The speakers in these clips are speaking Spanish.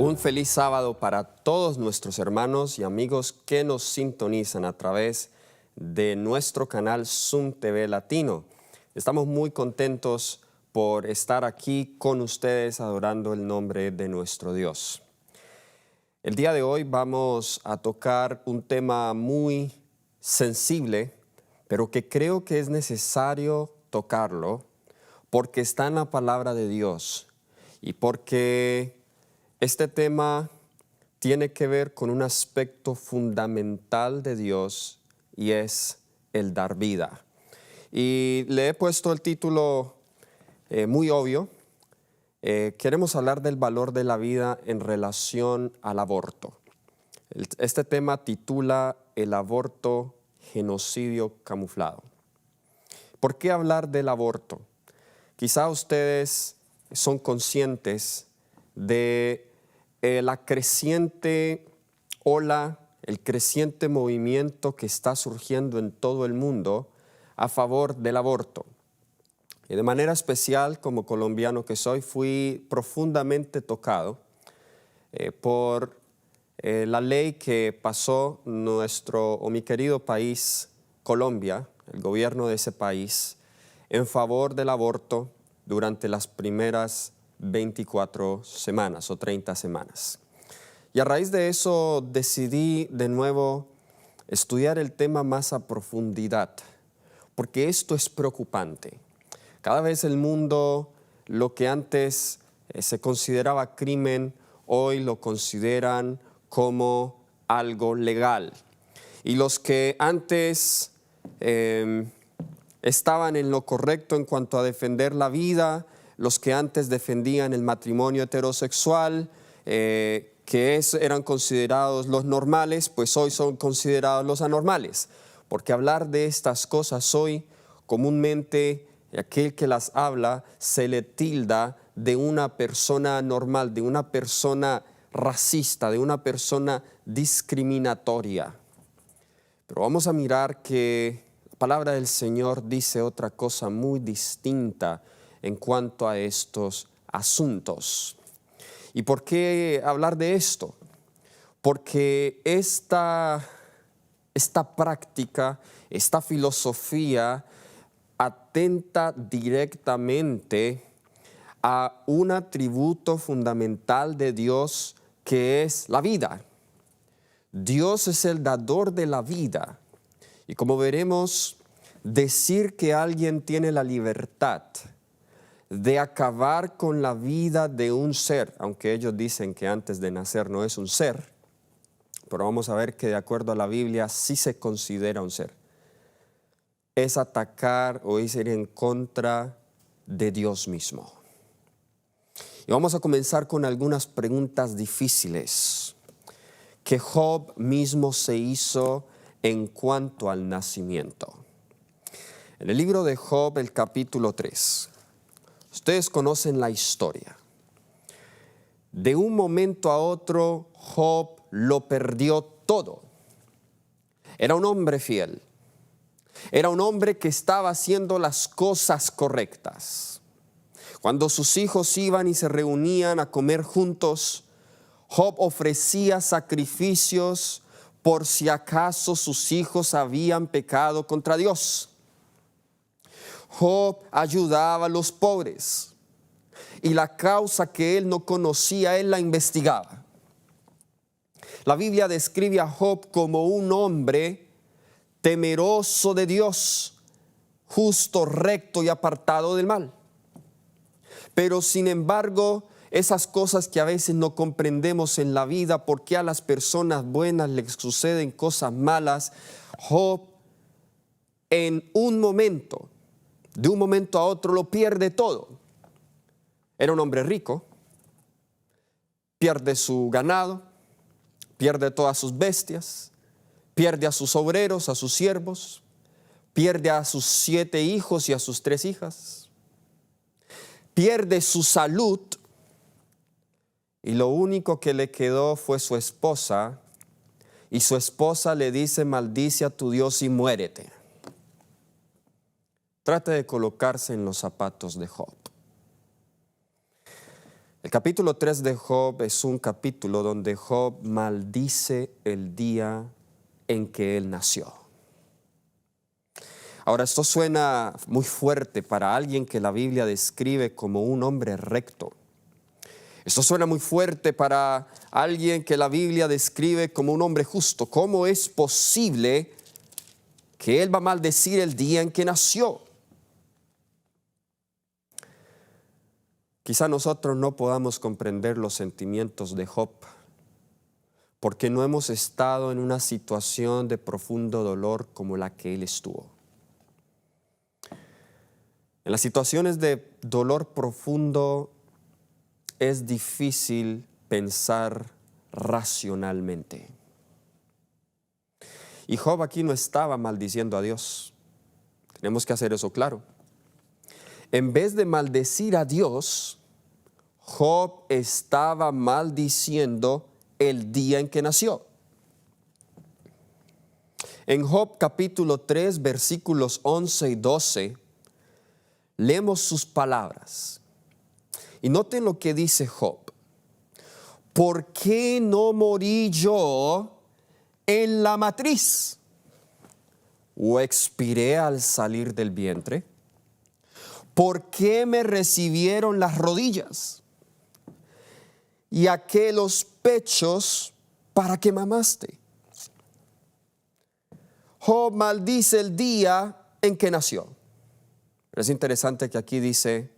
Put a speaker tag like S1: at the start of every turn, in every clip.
S1: Un feliz sábado para todos nuestros hermanos y amigos que nos sintonizan a través de nuestro canal Zoom TV Latino. Estamos muy contentos por estar aquí con ustedes adorando el nombre de nuestro Dios. El día de hoy vamos a tocar un tema muy sensible, pero que creo que es necesario tocarlo porque está en la palabra de Dios y porque este tema tiene que ver con un aspecto fundamental de Dios y es el dar vida. Y le he puesto el título muy obvio. Queremos hablar del valor de la vida en relación al aborto. Este tema titula El aborto, genocidio camuflado. ¿Por qué hablar del aborto? Quizá ustedes son conscientes de la creciente ola, el creciente movimiento que está surgiendo en todo el mundo a favor del aborto. Y de manera especial, como colombiano que soy, fui profundamente tocado por la ley que pasó mi querido país, Colombia, el gobierno de ese país, en favor del aborto durante las primeras 24 semanas o 30 semanas. Y a raíz de eso decidí de nuevo estudiar el tema más a profundidad, porque esto es preocupante. Cada vez el mundo, lo que antes se consideraba crimen, hoy lo consideran como algo legal. Y los que antes estaban en lo correcto en cuanto a defender la vida, los que antes defendían el matrimonio heterosexual, eran considerados los normales, pues hoy son considerados los anormales. Porque hablar de estas cosas hoy, comúnmente, aquel que las habla se le tilda de una persona anormal, de una persona racista, de una persona discriminatoria. Pero vamos a mirar que la palabra del Señor dice otra cosa muy distinta en cuanto a estos asuntos. ¿Y por qué hablar de esto? Porque esta práctica, esta filosofía atenta directamente a un atributo fundamental de Dios que es la vida. Dios es el dador de la vida. Y como veremos, decir que alguien tiene la libertad de acabar con la vida de un ser, aunque ellos dicen que antes de nacer no es un ser, pero vamos a ver que de acuerdo a la Biblia sí se considera un ser, es atacar o es ir en contra de Dios mismo. Y vamos a comenzar con algunas preguntas difíciles que Job mismo se hizo en cuanto al nacimiento. En el libro de Job, el capítulo 3, ustedes conocen la historia. De un momento a otro, Job lo perdió todo. Era un hombre fiel. Era un hombre que estaba haciendo las cosas correctas. Cuando sus hijos iban y se reunían a comer juntos, Job ofrecía sacrificios por si acaso sus hijos habían pecado contra Dios. Job ayudaba a los pobres y la causa que él no conocía, él la investigaba. La Biblia describe a Job como un hombre temeroso de Dios, justo, recto y apartado del mal. Pero sin embargo, esas cosas que a veces no comprendemos en la vida, por qué a las personas buenas les suceden cosas malas, Job en un momento, de un momento a otro lo pierde todo. Era un hombre rico, pierde su ganado, pierde todas sus bestias, pierde a sus obreros, a sus siervos, pierde a sus 7 hijos y a sus 3 hijas, pierde su salud y lo único que le quedó fue su esposa, y su esposa le dice: maldice a tu Dios y muérete. Trate de colocarse en los zapatos de Job. El capítulo 3 de Job es un capítulo donde Job maldice el día en que él nació. Ahora, esto suena muy fuerte para alguien que la Biblia describe como un hombre recto. Esto suena muy fuerte para alguien que la Biblia describe como un hombre justo. ¿Cómo es posible que él va a maldecir el día en que nació? Quizá nosotros no podamos comprender los sentimientos de Job porque no hemos estado en una situación de profundo dolor como la que él estuvo. En las situaciones de dolor profundo es difícil pensar racionalmente. Y Job aquí no estaba maldiciendo a Dios. Tenemos que hacer eso claro. En vez de maldecir a Dios, Job estaba maldiciendo el día en que nació. En Job capítulo 3, versículos 11 y 12, leemos sus palabras. Y noten lo que dice Job. ¿Por qué no morí yo en la matriz? ¿O expiré al salir del vientre? ¿Por qué me recibieron las rodillas? ¿Y a qué los pechos para que mamaste? Job maldice el día en que nació. Pero es interesante que aquí dice,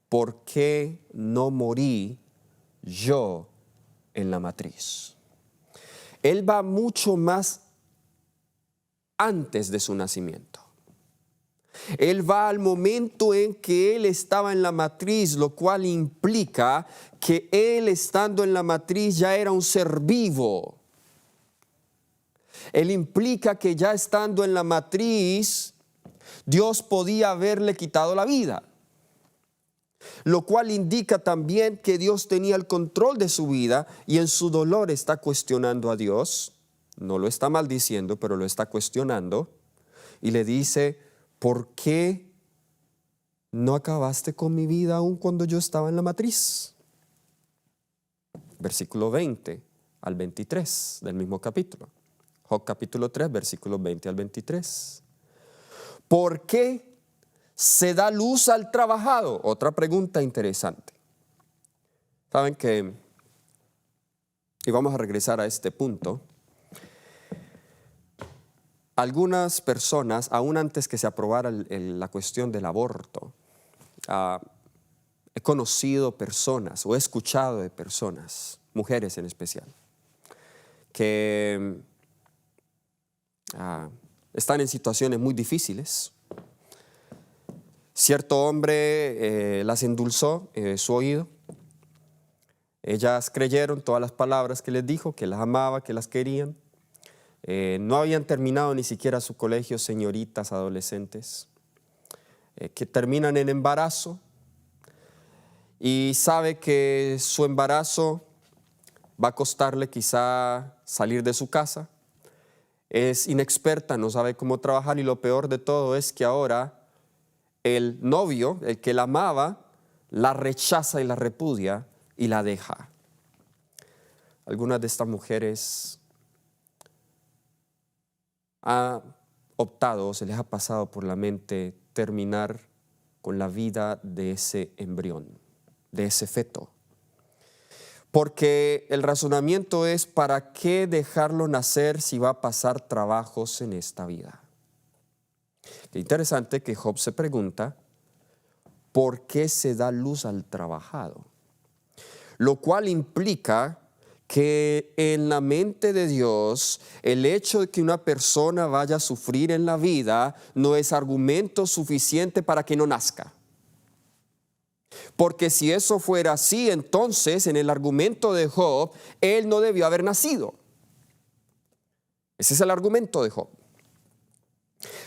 S1: ¿por qué no morí yo en la matriz? Él va mucho más antes de su nacimiento. Él va al momento en que él estaba en la matriz, lo cual implica que él estando en la matriz ya era un ser vivo. Él implica que ya estando en la matriz, Dios podía haberle quitado la vida. Lo cual indica también que Dios tenía el control de su vida y en su dolor está cuestionando a Dios. No lo está maldiciendo, pero lo está cuestionando. Y le dice, ¿por qué no acabaste con mi vida aún cuando yo estaba en la matriz? Versículo 20 al 23 del mismo capítulo. Job capítulo 3, versículos 20 al 23. ¿Por qué se da luz al trabajado? Otra pregunta interesante. Saben que, y vamos a regresar a este punto, algunas personas, aún antes que se aprobara la cuestión del aborto, he conocido personas o he escuchado de personas, mujeres en especial, que están en situaciones muy difíciles. Cierto hombre las endulzó su oído. Ellas creyeron todas las palabras que les dijo, que las amaba, que las querían. No habían terminado ni siquiera su colegio, señoritas adolescentes, que terminan en embarazo y sabe que su embarazo va a costarle quizá salir de su casa. Es inexperta, no sabe cómo trabajar y lo peor de todo es que ahora el novio, el que la amaba, la rechaza y la repudia y la deja. Algunas de estas mujeres ha optado, se les ha pasado por la mente terminar con la vida de ese embrión, de ese feto. Porque el razonamiento es, ¿para qué dejarlo nacer si va a pasar trabajos en esta vida? Qué interesante que Job se pregunta, ¿por qué se da luz al trabajado? Lo cual implica que en la mente de Dios, el hecho de que una persona vaya a sufrir en la vida no es argumento suficiente para que no nazca. Porque si eso fuera así, entonces en el argumento de Job, él no debió haber nacido. Ese es el argumento de Job.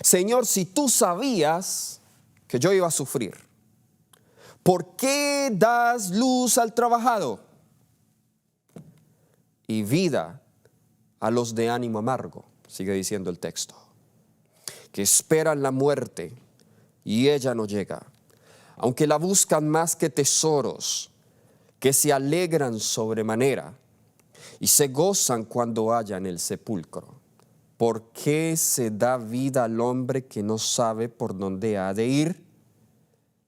S1: Señor, si tú sabías que yo iba a sufrir, ¿por qué das luz al trabajado y vida a los de ánimo amargo? Sigue diciendo el texto, que esperan la muerte y ella no llega, aunque la buscan más que tesoros, que se alegran sobremanera y se gozan cuando hallan el sepulcro. ¿Por qué se da vida al hombre que no sabe por dónde ha de ir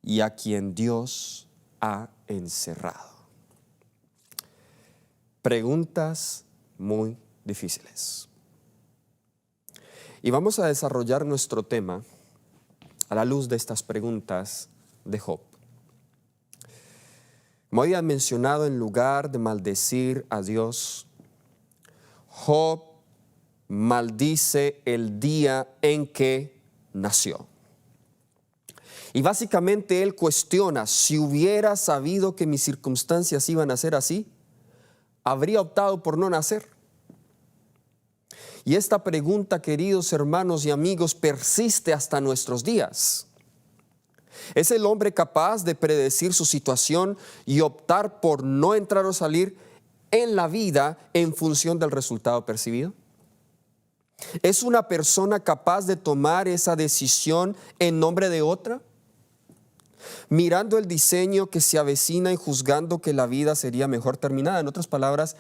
S1: y a quien Dios ha encerrado? Preguntas muy difíciles. Y vamos a desarrollar nuestro tema a la luz de estas preguntas de Job. Como había mencionado, en lugar de maldecir a Dios, Job maldice el día en que nació. Y básicamente él cuestiona: si hubiera sabido que mis circunstancias iban a ser así, habría optado por no nacer. Y esta pregunta, queridos hermanos y amigos, persiste hasta nuestros días. ¿Es el hombre capaz de predecir su situación y optar por no entrar o salir en la vida en función del resultado percibido? ¿Es una persona capaz de tomar esa decisión en nombre de otra, mirando el diseño que se avecina y juzgando que la vida sería mejor terminada? En otras palabras,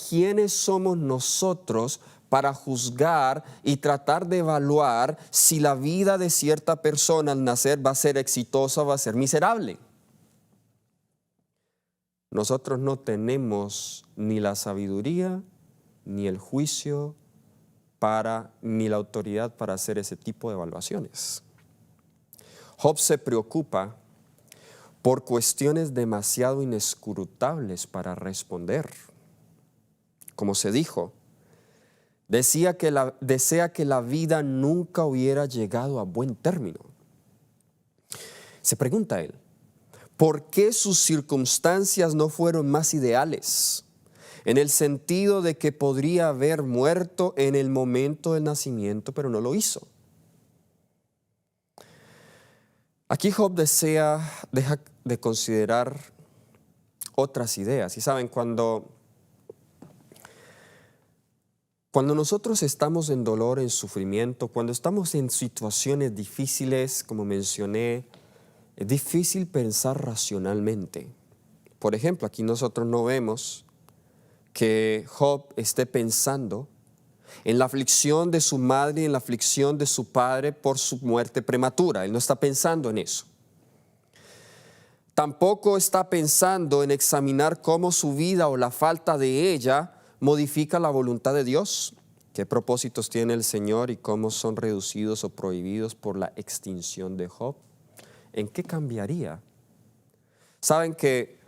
S1: ¿quiénes somos nosotros para juzgar y tratar de evaluar si la vida de cierta persona al nacer va a ser exitosa o va a ser miserable? Nosotros no tenemos ni la sabiduría, ni el juicio ni la autoridad para hacer ese tipo de evaluaciones. Job se preocupa por cuestiones demasiado inescrutables para responder. Como se dijo, desea que la vida nunca hubiera llegado a buen término. Se pregunta él, ¿por qué sus circunstancias no fueron más ideales? En el sentido de que podría haber muerto en el momento del nacimiento, pero no lo hizo. Aquí Job deja de considerar otras ideas. Y saben, cuando nosotros estamos en dolor, en sufrimiento, cuando estamos en situaciones difíciles, como mencioné, es difícil pensar racionalmente. Por ejemplo, aquí nosotros no vemos que Job esté pensando en la aflicción de su madre y en la aflicción de su padre por su muerte prematura. Él no está pensando en eso. Tampoco está pensando en examinar cómo su vida o la falta de ella modifica la voluntad de Dios, qué propósitos tiene el Señor y cómo son reducidos o prohibidos por la extinción de Job. ¿En qué cambiaría? Saben que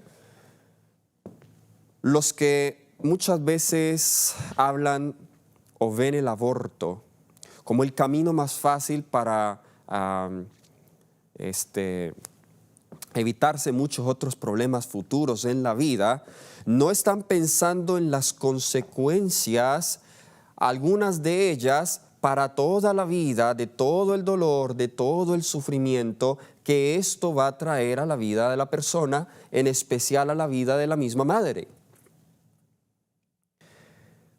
S1: los que muchas veces hablan o ven el aborto como el camino más fácil para evitarse muchos otros problemas futuros en la vida, no están pensando en las consecuencias, algunas de ellas para toda la vida, de todo el dolor, de todo el sufrimiento que esto va a traer a la vida de la persona, en especial a la vida de la misma madre.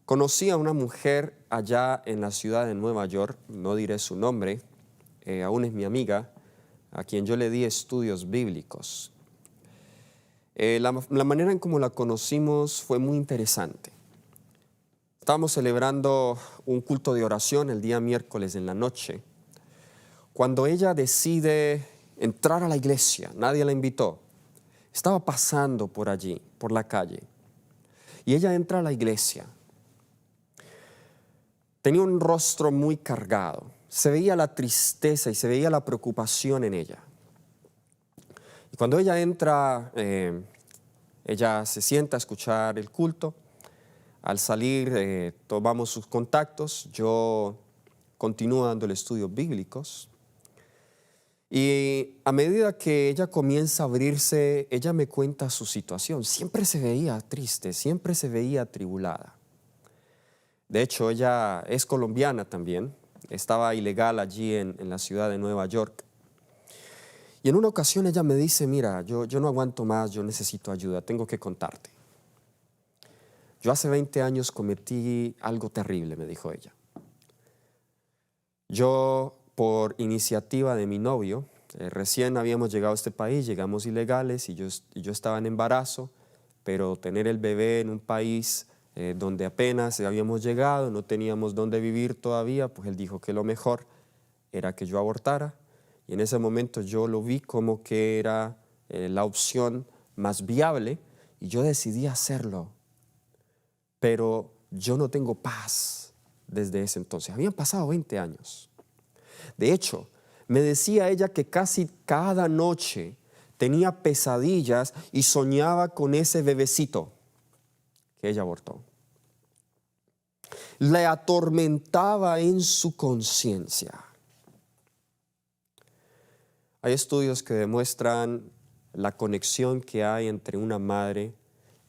S1: Conocí a una mujer allá en la ciudad de Nueva York, no diré su nombre, aún es mi amiga, a quien yo le di estudios bíblicos. La manera en cómo la conocimos fue muy interesante. Estábamos celebrando un culto de oración el día miércoles en la noche, cuando ella decide entrar a la iglesia. Nadie la invitó. Estaba pasando por allí, por la calle, y ella entra a la iglesia. Tenía un rostro muy cargado. Se veía la tristeza y se veía la preocupación en ella. Y cuando ella entra, ella se sienta a escuchar el culto. Al salir, tomamos sus contactos. Yo continúo dándole estudios bíblicos. Y a medida que ella comienza a abrirse, ella me cuenta su situación. Siempre se veía triste, siempre se veía atribulada. De hecho, ella es colombiana también, estaba ilegal allí en la ciudad de Nueva York. Y en una ocasión ella me dice, mira, yo no aguanto más, yo necesito ayuda, tengo que contarte. Yo hace 20 años cometí algo terrible, me dijo ella. Yo, por iniciativa de mi novio, recién habíamos llegado a este país, llegamos ilegales y yo estaba en embarazo, pero tener el bebé en un país donde apenas habíamos llegado, no teníamos dónde vivir todavía, pues él dijo que lo mejor era que yo abortara. Y en ese momento yo lo vi como que era la opción más viable y yo decidí hacerlo. Pero yo no tengo paz desde ese entonces. Habían pasado 20 años. De hecho, me decía ella que casi cada noche tenía pesadillas y soñaba con ese bebecito que ella abortó. Le atormentaba en su conciencia. Hay estudios que demuestran la conexión que hay entre una madre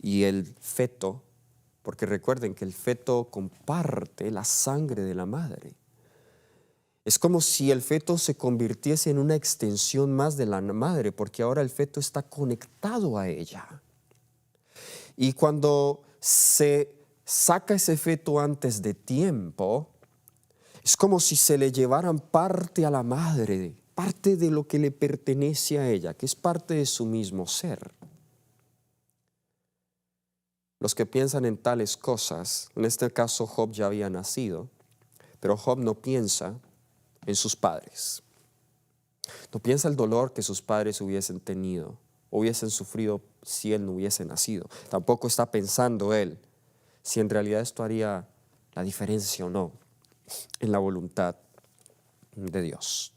S1: y el feto, porque recuerden que el feto comparte la sangre de la madre. Es como si el feto se convirtiese en una extensión más de la madre, porque ahora el feto está conectado a ella. Y cuando se saca ese feto antes de tiempo, es como si se le llevaran parte a la madre, parte de lo que le pertenece a ella, que es parte de su mismo ser. Los que piensan en tales cosas, en este caso Job ya había nacido, pero Job no piensa en sus padres. No piensa el dolor que sus padres hubiesen tenido, hubiesen sufrido si él no hubiese nacido. Tampoco está pensando él si en realidad esto haría la diferencia o no en la voluntad de Dios.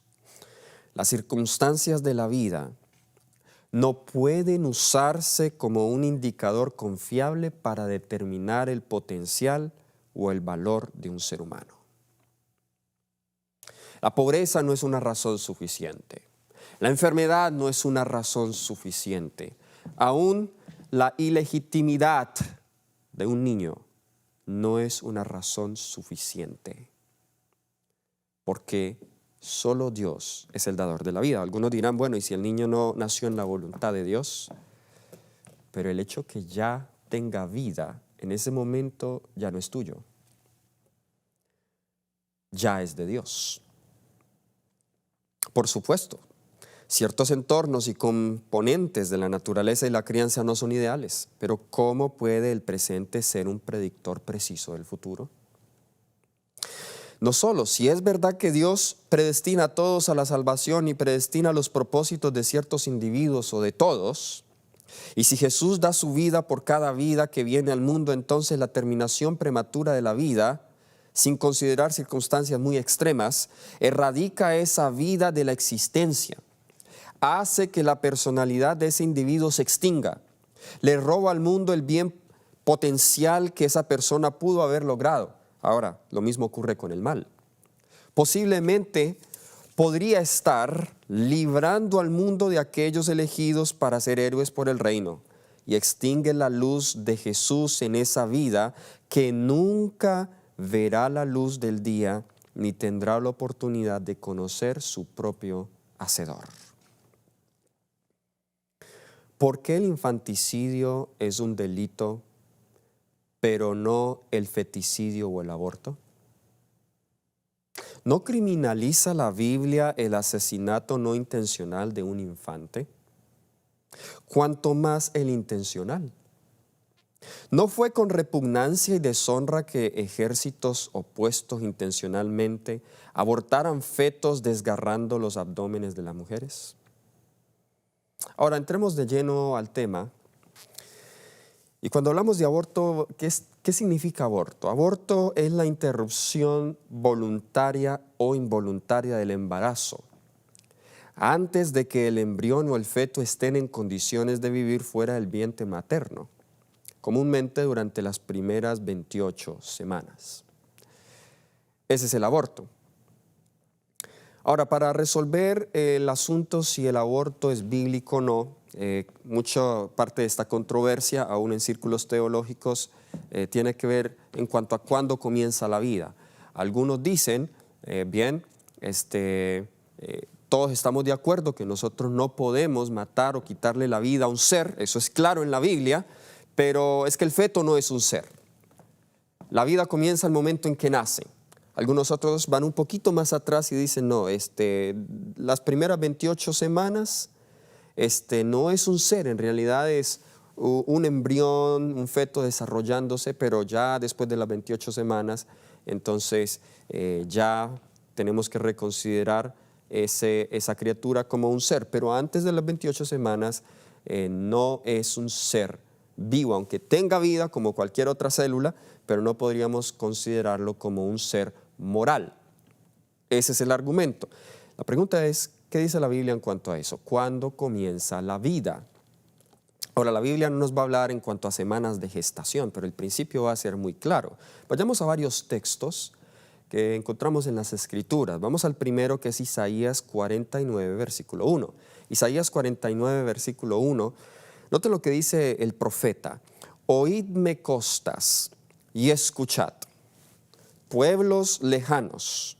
S1: Las circunstancias de la vida no pueden usarse como un indicador confiable para determinar el potencial o el valor de un ser humano. La pobreza no es una razón suficiente. La enfermedad no es una razón suficiente. Aún la ilegitimidad de un niño no es una razón suficiente. Porque solo Dios es el dador de la vida. Algunos dirán, bueno, ¿y si el niño no nació en la voluntad de Dios? Pero el hecho que ya tenga vida en ese momento ya no es tuyo. Ya es de Dios. Por supuesto, ciertos entornos y componentes de la naturaleza y la crianza no son ideales, pero ¿cómo puede el presente ser un predictor preciso del futuro? No solo, si es verdad que Dios predestina a todos a la salvación y predestina los propósitos de ciertos individuos o de todos, y si Jesús da su vida por cada vida que viene al mundo, entonces la terminación prematura de la vida, sin considerar circunstancias muy extremas, erradica esa vida de la existencia, hace que la personalidad de ese individuo se extinga, le roba al mundo el bien potencial que esa persona pudo haber logrado. Ahora, lo mismo ocurre con el mal. Posiblemente podría estar librando al mundo de aquellos elegidos para ser héroes por el reino y extingue la luz de Jesús en esa vida que nunca verá la luz del día ni tendrá la oportunidad de conocer su propio Hacedor. ¿Por qué el infanticidio es un delito, pero no el feticidio o el aborto? ¿No criminaliza la Biblia el asesinato no intencional de un infante? ¿Cuánto más el intencional? ¿No fue con repugnancia y deshonra que ejércitos opuestos intencionalmente abortaran fetos desgarrando los abdómenes de las mujeres? Ahora, entremos de lleno al tema. Y cuando hablamos de aborto, ¿qué significa aborto? Aborto es la interrupción voluntaria o involuntaria del embarazo, antes de que el embrión o el feto estén en condiciones de vivir fuera del vientre materno, comúnmente durante las primeras 28 semanas. Ese es el aborto. Ahora, para resolver el asunto si el aborto es bíblico o no, mucha parte de esta controversia, aún en círculos teológicos, tiene que ver en cuanto a cuándo comienza la vida. Algunos dicen, todos estamos de acuerdo que nosotros no podemos matar o quitarle la vida a un ser, eso es claro en la Biblia, pero es que el feto no es un ser. La vida comienza al momento en que nace. Algunos otros van un poquito más atrás y dicen, no, las primeras 28 semanas no es un ser, en realidad es un embrión, un feto desarrollándose, pero ya después de las 28 semanas, entonces ya tenemos que reconsiderar esa criatura como un ser. Pero antes de las 28 semanas no es un ser vivo, aunque tenga vida como cualquier otra célula, pero no podríamos considerarlo como un ser moral. Ese es el argumento. La pregunta es, ¿qué dice la Biblia en cuanto a eso? ¿Cuándo comienza la vida? Ahora, la Biblia no nos va a hablar en cuanto a semanas de gestación, pero el principio va a ser muy claro. Vayamos a varios textos que encontramos en las Escrituras. Vamos al primero, que es Isaías 49, versículo 1. Isaías 49, versículo 1. Note lo que dice el profeta. Oídme costas y escuchad, pueblos lejanos.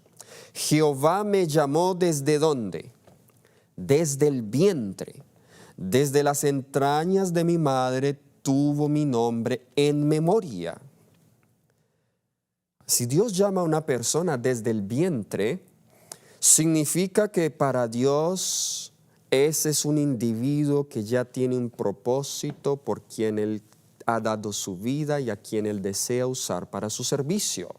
S1: Jehová me llamó ¿desde dónde? Desde el vientre. Desde las entrañas de mi madre tuvo mi nombre en memoria. Si Dios llama a una persona desde el vientre, significa que para Dios ese es un individuo que ya tiene un propósito por quien Él ha dado su vida y a quien Él desea usar para su servicio.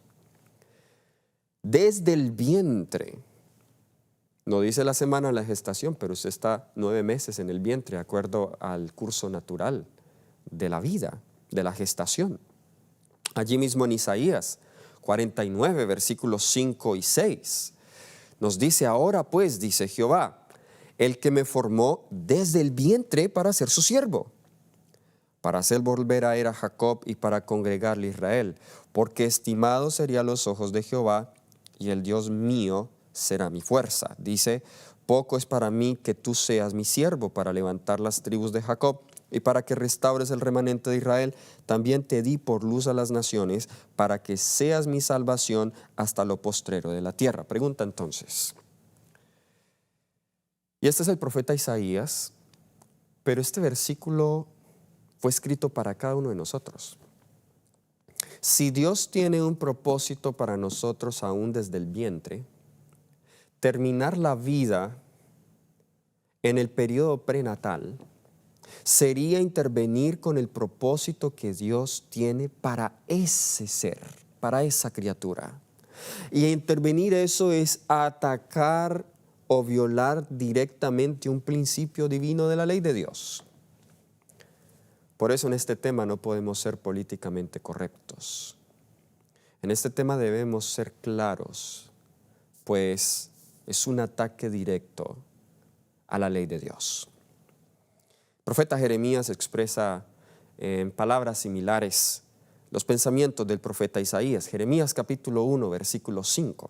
S1: Desde el vientre. No dice la semana de la gestación, pero usted está 9 meses en el vientre, de acuerdo al curso natural de la vida, de la gestación. Allí mismo en Isaías 49, versículos 5 y 6, nos dice, ahora pues, dice Jehová, el que me formó desde el vientre para ser su siervo, para hacer volver a él a Jacob y para congregarle a Israel, porque estimados serían los ojos de Jehová y el Dios mío será mi fuerza. Dice, poco es para mí que tú seas mi siervo para levantar las tribus de Jacob y para que restaures el remanente de Israel. También te di por luz a las naciones para que seas mi salvación hasta lo postrero de la tierra. Pregunta entonces. Y este es el profeta Isaías, pero este versículo fue escrito para cada uno de nosotros. Si Dios tiene un propósito para nosotros aún desde el vientre, terminar la vida en el periodo prenatal sería intervenir con el propósito que Dios tiene para ese ser, para esa criatura. Y intervenir eso es atacar o violar directamente un principio divino de la ley de Dios. Por eso en este tema no podemos ser políticamente correctos. En este tema debemos ser claros, pues es un ataque directo a la ley de Dios. El profeta Jeremías expresa en palabras similares los pensamientos del profeta Isaías. Jeremías capítulo 1, versículo 5.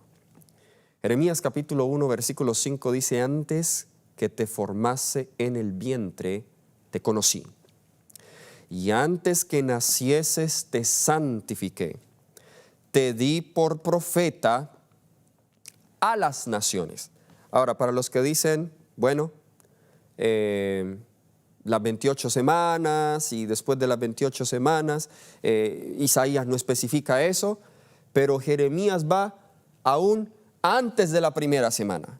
S1: Jeremías capítulo 1, versículo 5 dice, antes que te formase en el vientre, te conocí. Y antes que nacieses, te santifiqué. Te di por profeta a las naciones. Ahora, para los que dicen, bueno, las 28 semanas y después de las 28 semanas, Isaías no especifica eso, pero Jeremías va aún antes de la primera semana.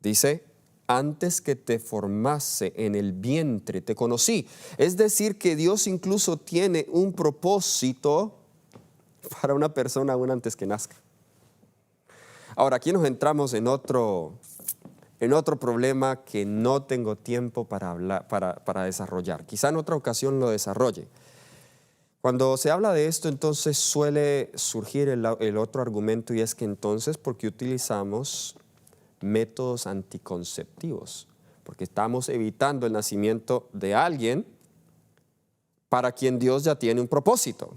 S1: Dice, antes que te formase en el vientre te conocí. Es decir, que Dios incluso tiene un propósito para una persona aún antes que nazca. Ahora, aquí nos entramos en otro problema que no tengo tiempo para hablar, para desarrollar. Quizá en otra ocasión lo desarrolle. Cuando se habla de esto, entonces suele surgir el otro argumento, y es que entonces, ¿por qué utilizamos métodos anticonceptivos? Porque estamos evitando el nacimiento de alguien para quien Dios ya tiene un propósito.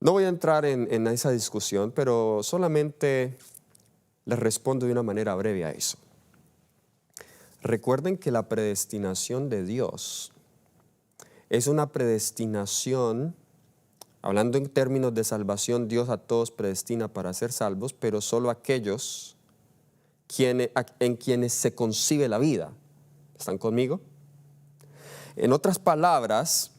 S1: No voy a entrar en esa discusión, pero solamente les respondo de una manera breve a eso. Recuerden que la predestinación de Dios es una predestinación, hablando en términos de salvación, Dios a todos predestina para ser salvos, pero solo aquellos en quienes se concibe la vida. ¿Están conmigo? En otras palabras,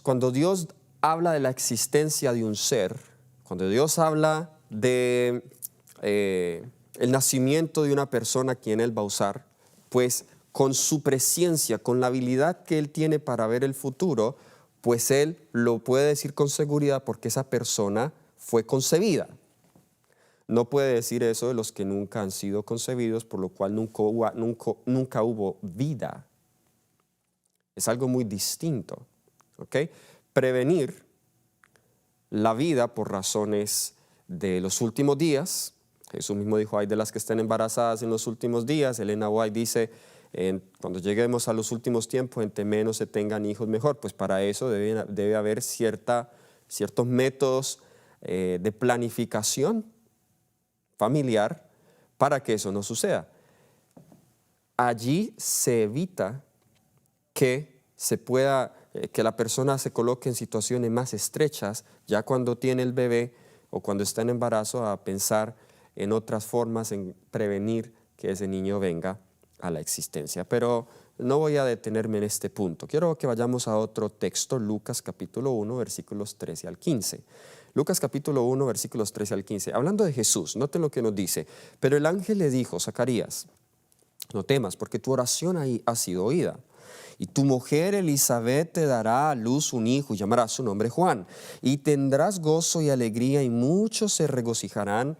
S1: cuando Dios habla de la existencia de un ser, cuando Dios habla de el nacimiento de una persona a quien Él va a usar, pues con su presciencia, con la habilidad que Él tiene para ver el futuro, pues Él lo puede decir con seguridad porque esa persona fue concebida. No puede decir eso de los que nunca han sido concebidos, por lo cual nunca hubo vida. Es algo muy distinto. ¿Ok? Prevenir la vida por razones de los últimos días. Jesús mismo dijo, hay de las que estén embarazadas en los últimos días. Elena White dice, cuando lleguemos a los últimos tiempos, entre menos se tengan hijos mejor. Pues para eso debe haber ciertos métodos de planificación familiar para que eso no suceda. Allí se evita que la persona se coloque en situaciones más estrechas ya cuando tiene el bebé o cuando está en embarazo, a pensar en otras formas, en prevenir que ese niño venga a la existencia. Pero no voy a detenerme en este punto. Quiero que vayamos a otro texto, Lucas capítulo 1, versículos 13 al 15. Lucas capítulo 1, versículos 13 al 15. Hablando de Jesús, noten lo que nos dice. Pero el ángel le dijo, Zacarías, no temas, porque tu oración ha sido oída. Y tu mujer Elizabeth te dará a luz un hijo y llamará su nombre Juan. Y tendrás gozo y alegría y muchos se regocijarán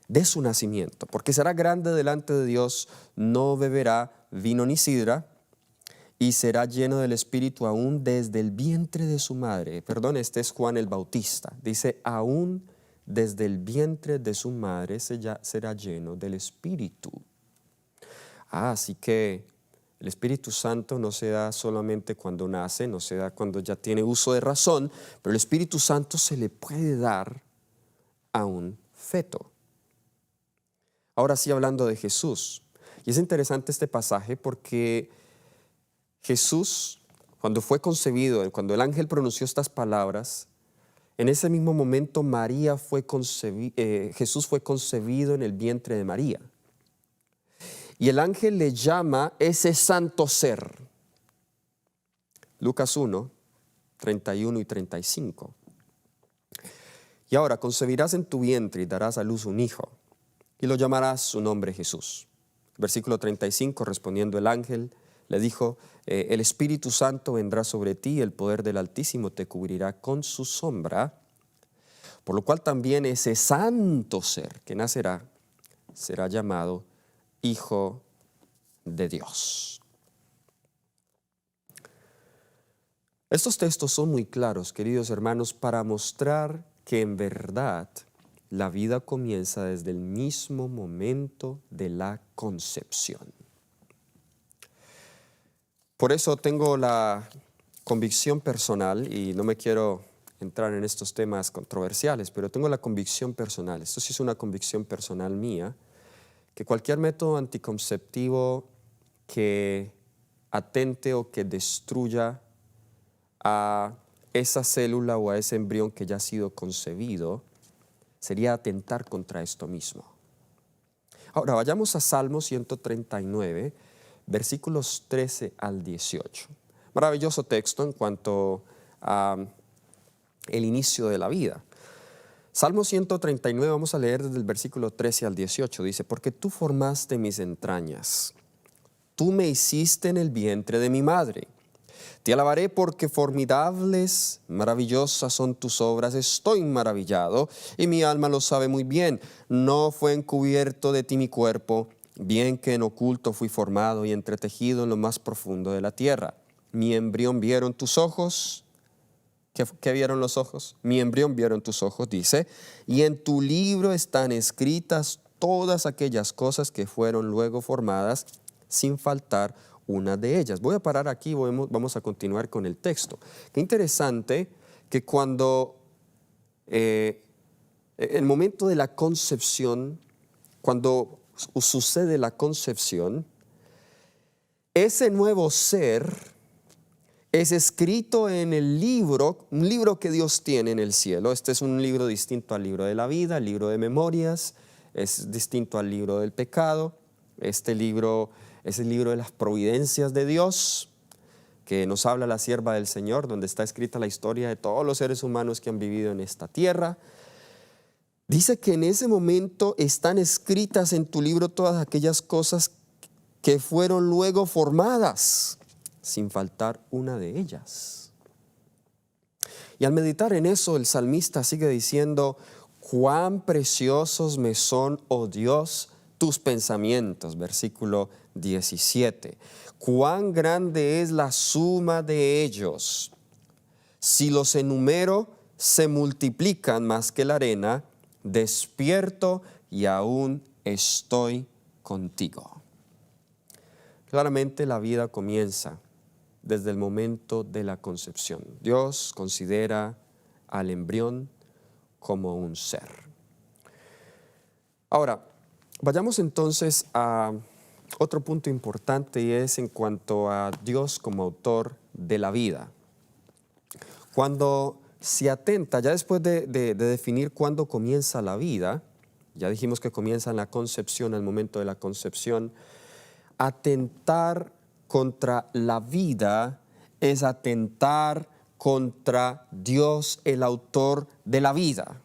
S1: de su nacimiento. Porque será grande delante de Dios, no beberá vino ni sidra y será lleno del Espíritu aún desde el vientre de su madre. Perdón, este es Juan el Bautista. Dice, aún desde el vientre de su madre será lleno del Espíritu. Así que el Espíritu Santo no se da solamente cuando nace, no se da cuando ya tiene uso de razón, pero el Espíritu Santo se le puede dar a un feto. Ahora sí, hablando de Jesús. Y es interesante este pasaje porque Jesús, cuando fue concebido, cuando el ángel pronunció estas palabras, en ese mismo momento Jesús fue concebido en el vientre de María. Y el ángel le llama ese santo ser. Lucas 1, 31 y 35. Y ahora concebirás en tu vientre y darás a luz un hijo, y lo llamarás su nombre Jesús. Versículo 35, respondiendo el ángel, le dijo, el Espíritu Santo vendrá sobre ti y el poder del Altísimo te cubrirá con su sombra, por lo cual también ese santo ser que nacerá será llamado Hijo de Dios. Estos textos son muy claros, queridos hermanos, para mostrar que en verdad la vida comienza desde el mismo momento de la concepción. Por eso tengo la convicción personal, y no me quiero entrar en estos temas controversiales, pero tengo la convicción personal, esto sí es una convicción personal mía, que cualquier método anticonceptivo que atente o que destruya a esa célula o a ese embrión que ya ha sido concebido, sería atentar contra esto mismo. Ahora vayamos a Salmo 139, versículos 13 al 18. Maravilloso texto en cuanto a el inicio de la vida. Salmo 139, vamos a leer desde el versículo 13 al 18. Dice, porque tú formaste mis entrañas, tú me hiciste en el vientre de mi madre. Te alabaré porque formidables, maravillosas son tus obras. Estoy maravillado y mi alma lo sabe muy bien. No fue encubierto de ti mi cuerpo, bien que en oculto fui formado y entretejido en lo más profundo de la tierra. Mi embrión vieron tus ojos. ¿Qué vieron los ojos? Mi embrión vieron tus ojos, dice, y en tu libro están escritas todas aquellas cosas que fueron luego formadas, sin faltar una de ellas. Voy a parar aquí, vamos a continuar con el texto. Qué interesante que cuando el momento de la concepción, cuando sucede la concepción, ese nuevo ser es escrito en el libro, un libro que Dios tiene en el cielo. Este es un libro distinto al libro de la vida, el libro de memorias, es distinto al libro del pecado. Este libro es el libro de las providencias de Dios, que nos habla la sierva del Señor, donde está escrita la historia de todos los seres humanos que han vivido en esta tierra. Dice que en ese momento están escritas en tu libro todas aquellas cosas que fueron luego formadas, sin faltar una de ellas. Y al meditar en eso, el salmista sigue diciendo: cuán preciosos me son, oh Dios, tus pensamientos. Versículo 17. Cuán grande es la suma de ellos. Si los enumero, se multiplican más que la arena. Despierto y aún estoy contigo. Claramente la vida comienza desde el momento de la concepción. Dios considera al embrión como un ser. Ahora, vayamos entonces a otro punto importante, y es en cuanto a Dios como autor de la vida. Cuando se atenta, ya después de definir cuándo comienza la vida, ya dijimos que comienza en la concepción, al momento de la concepción. Atentar contra la vida es atentar contra Dios, el autor de la vida.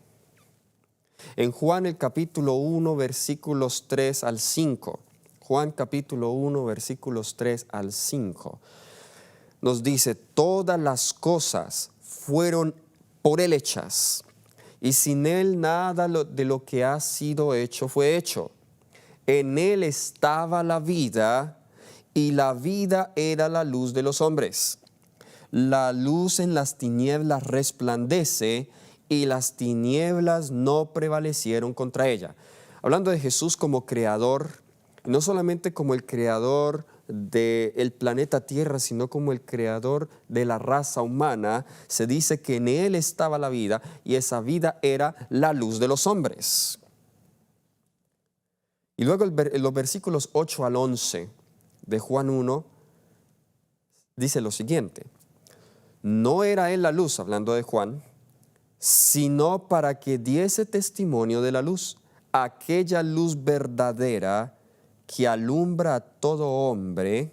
S1: En Juan el capítulo 1, versículos 3 al 5, Juan capítulo 1, versículos 3 al 5, nos dice: todas las cosas fueron por Él hechas, y sin Él nada de lo que ha sido hecho fue hecho. En Él estaba la vida, y la vida era la luz de los hombres. La luz en las tinieblas resplandece, y las tinieblas no prevalecieron contra ella. Hablando de Jesús como creador, no solamente como el creador del planeta Tierra, sino como el creador de la raza humana, se dice que en Él estaba la vida, y esa vida era la luz de los hombres. Y luego en los versículos 8 al 11 de Juan 1 dice lo siguiente: no era Él la luz, hablando de Juan, sino para que diese testimonio de la luz, aquella luz verdadera que alumbra a todo hombre.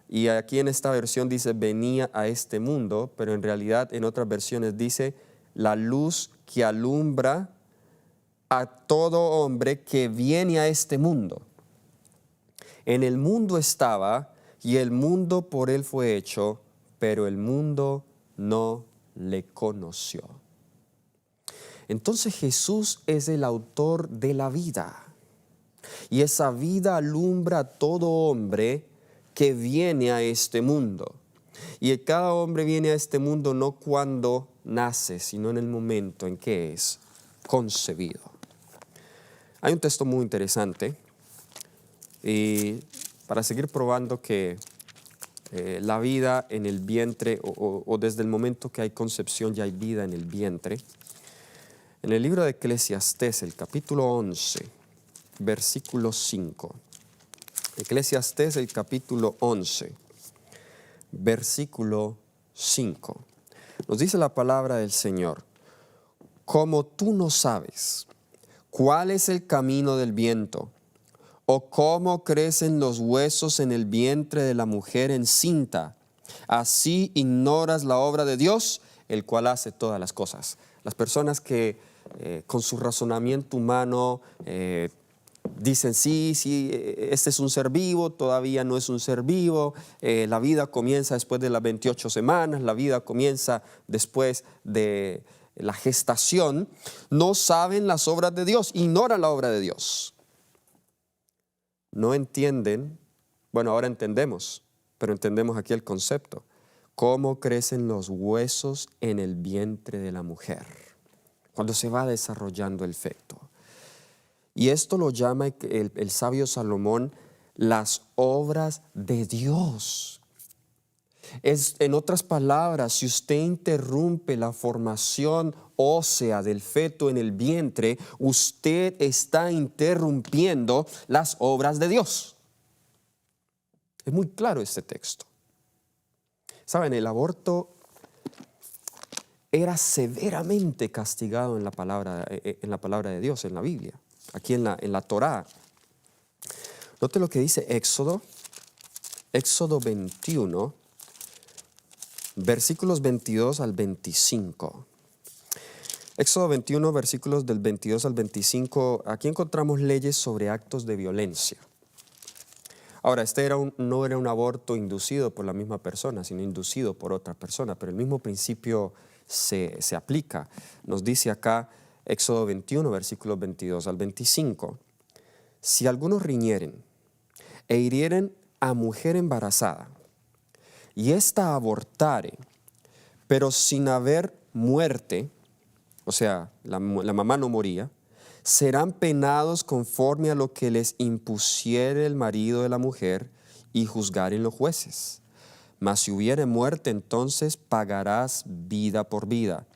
S1: Y aquí en esta versión dice venía a este mundo, pero en realidad en otras versiones dice la luz que alumbra a todo hombre que viene a este mundo. En el mundo estaba, y el mundo por Él fue hecho, pero el mundo no le conoció. Entonces Jesús es el autor de la vida, y esa vida alumbra a todo hombre que viene a este mundo. Y cada hombre viene a este mundo no cuando nace, sino en el momento en que es concebido. Hay un texto muy interesante, y para seguir probando que la vida en el vientre, o desde el momento que hay concepción ya hay vida en el vientre. En el libro de Eclesiastés, el capítulo 11, versículo 5. Eclesiastés, el capítulo 11, versículo 5. Nos dice la palabra del Señor: como tú no sabes cuál es el camino del viento, o cómo crecen los huesos en el vientre de la mujer encinta, así ignoras la obra de Dios, el cual hace todas las cosas. Las personas que con su razonamiento humano dicen sí, este es un ser vivo, todavía no es un ser vivo, la vida comienza después de las 28 semanas, la vida comienza después de la gestación, no saben las obras de Dios, ignoran la obra de Dios. No entienden, bueno, ahora entendemos, pero entendemos aquí el concepto: cómo crecen los huesos en el vientre de la mujer, cuando se va desarrollando el feto. Y esto lo llama el sabio Salomón las obras de Dios. En otras palabras, si usted interrumpe la formación ósea del feto en el vientre, usted está interrumpiendo las obras de Dios. Es muy claro este texto. Saben, el aborto era severamente castigado en la palabra de Dios, en la Biblia, aquí en la Torá. Note lo que dice Éxodo 21, versículos 22 al 25. Éxodo 21, versículos del 22 al 25, aquí encontramos leyes sobre actos de violencia. Ahora, no era un aborto inducido por la misma persona, sino inducido por otra persona, pero el mismo principio se aplica. Nos dice acá Éxodo 21, versículos 22 al 25. Si algunos riñeren e hirieren a mujer embarazada, y ésta abortare, pero sin haber muerte, o sea, la mamá no moría, serán penados conforme a lo que les impusiere el marido de la mujer y juzgaren los jueces. Mas si hubiere muerte, entonces pagarás vida por vida,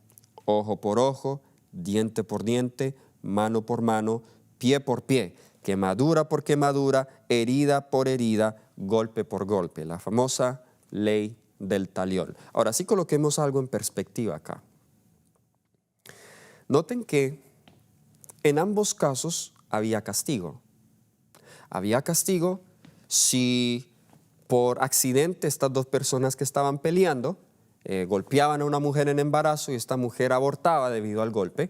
S1: ojo por ojo, diente por diente, mano por mano, pie por pie, quemadura por quemadura, herida por herida, golpe por golpe. La famosa ley del talión. Ahora sí coloquemos algo en perspectiva acá. Noten que en ambos casos había castigo. Había castigo si por accidente estas dos personas que estaban peleando golpeaban a una mujer en embarazo y esta mujer abortaba debido al golpe.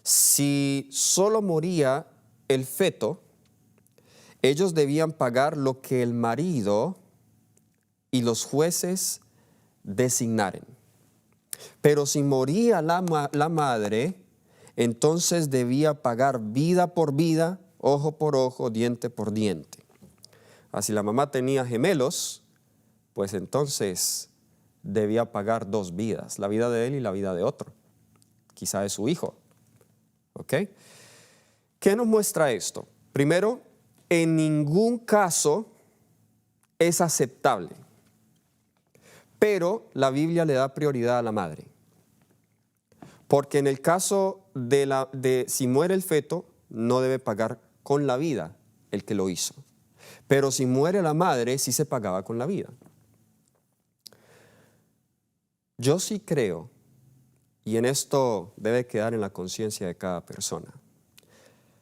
S1: Si solo moría el feto, ellos debían pagar lo que el marido y los jueces designaren. Pero si moría la madre, entonces debía pagar vida por vida, ojo por ojo, diente por diente. Así la mamá tenía gemelos, pues entonces debía pagar dos vidas, la vida de él y la vida de otro, quizá de su hijo. ¿Ok? ¿Qué nos muestra esto? Primero, en ningún caso es aceptable, pero la Biblia le da prioridad a la madre. Porque en el caso de si muere el feto, no debe pagar con la vida el que lo hizo. Pero si muere la madre, sí se pagaba con la vida. Yo sí creo, y en esto debe quedar en la conciencia de cada persona,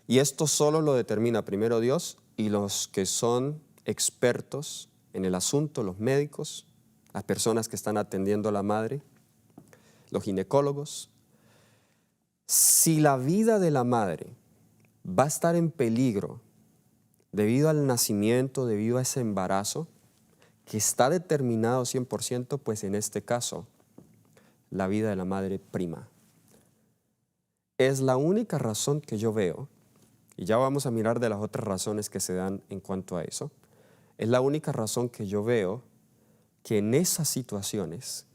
S1: y esto solo lo determina primero Dios y los que son expertos en el asunto, los médicos, las personas que están atendiendo a la madre, los ginecólogos. Si la vida de la madre va a estar en peligro debido al nacimiento, debido a ese embarazo, que está determinado 100%, pues en este caso, la vida de la madre prima. Es la única razón que yo veo, y ya vamos a mirar de las otras razones que se dan en cuanto a eso, es la única razón que yo veo que en esas situaciones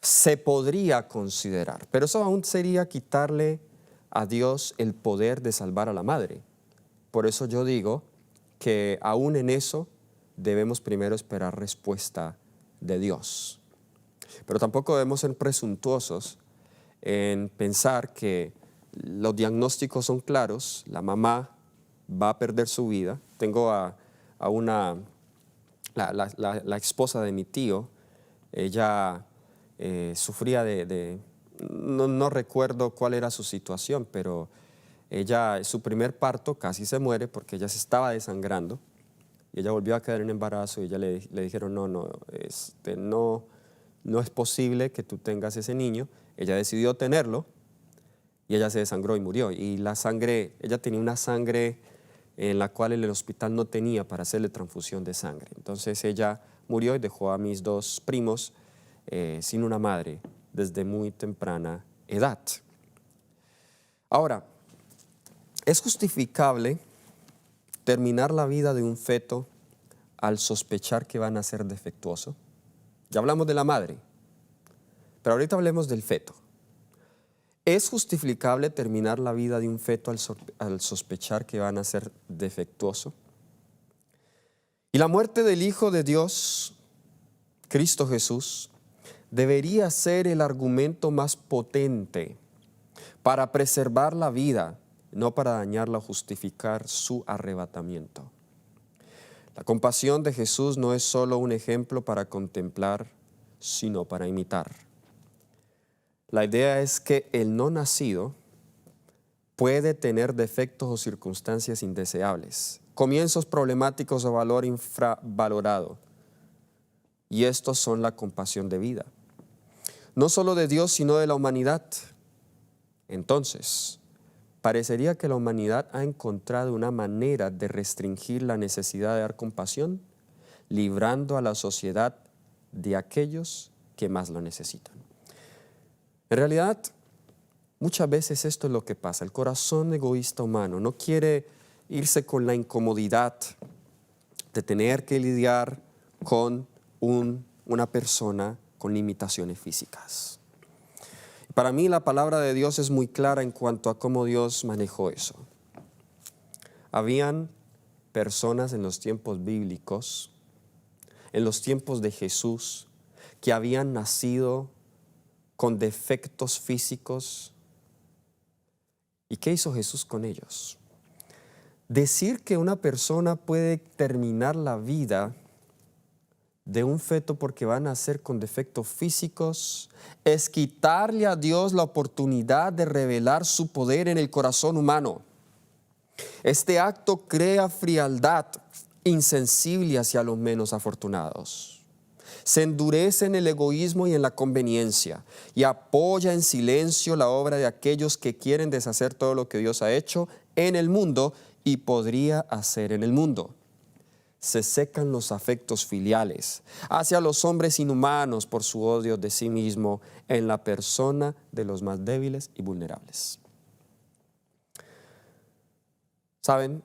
S1: se podría considerar, pero eso aún sería quitarle a Dios el poder de salvar a la madre. Por eso yo digo que aún en eso debemos primero esperar respuesta de Dios. Pero tampoco debemos ser presuntuosos en pensar que los diagnósticos son claros, la mamá va a perder su vida. Tengo la esposa de mi tío, ella sufría no recuerdo cuál era su situación, pero ella, su primer parto casi se muere porque ella se estaba desangrando y ella volvió a quedar en embarazo y ella le dijeron no es posible que tú tengas ese niño. Ella decidió tenerlo y ella se desangró y murió. Y la sangre, ella tenía una sangre en la cual el hospital no tenía para hacerle transfusión de sangre. Entonces ella murió y dejó a mis dos primos sin una madre desde muy temprana edad. Ahora, ¿es justificable terminar la vida de un feto al sospechar que van a ser defectuoso? Ya hablamos de la madre, pero ahorita hablemos del feto. ¿Es justificable terminar la vida de un feto al sospechar que van a ser defectuoso? Y la muerte del Hijo de Dios, Cristo Jesús, debería ser el argumento más potente para preservar la vida, no para dañarla o justificar su arrebatamiento. La compasión de Jesús no es solo un ejemplo para contemplar, sino para imitar. La idea es que el no nacido puede tener defectos o circunstancias indeseables, comienzos problemáticos o valor infravalorado. Y estos son la compasión de vida. No solo de Dios, sino de la humanidad. Entonces, parecería que la humanidad ha encontrado una manera de restringir la necesidad de dar compasión, librando a la sociedad de aquellos que más lo necesitan. En realidad, muchas veces esto es lo que pasa. El corazón egoísta humano no quiere irse con la incomodidad de tener que lidiar con una persona con limitaciones físicas. Para mí la palabra de Dios es muy clara en cuanto a cómo Dios manejó eso. Habían personas en los tiempos bíblicos, en los tiempos de Jesús, que habían nacido con defectos físicos. ¿Y qué hizo Jesús con ellos? Decir que una persona puede terminar la vida de un feto porque van a nacer con defectos físicos es quitarle a Dios la oportunidad de revelar su poder en el corazón humano. Este acto crea frialdad insensible hacia los menos afortunados. Se endurece en el egoísmo y en la conveniencia y apoya en silencio la obra de aquellos que quieren deshacer todo lo que Dios ha hecho en el mundo y podría hacer en el mundo. Se secan los afectos filiales hacia los hombres inhumanos por su odio de sí mismo en la persona de los más débiles y vulnerables. ¿Saben?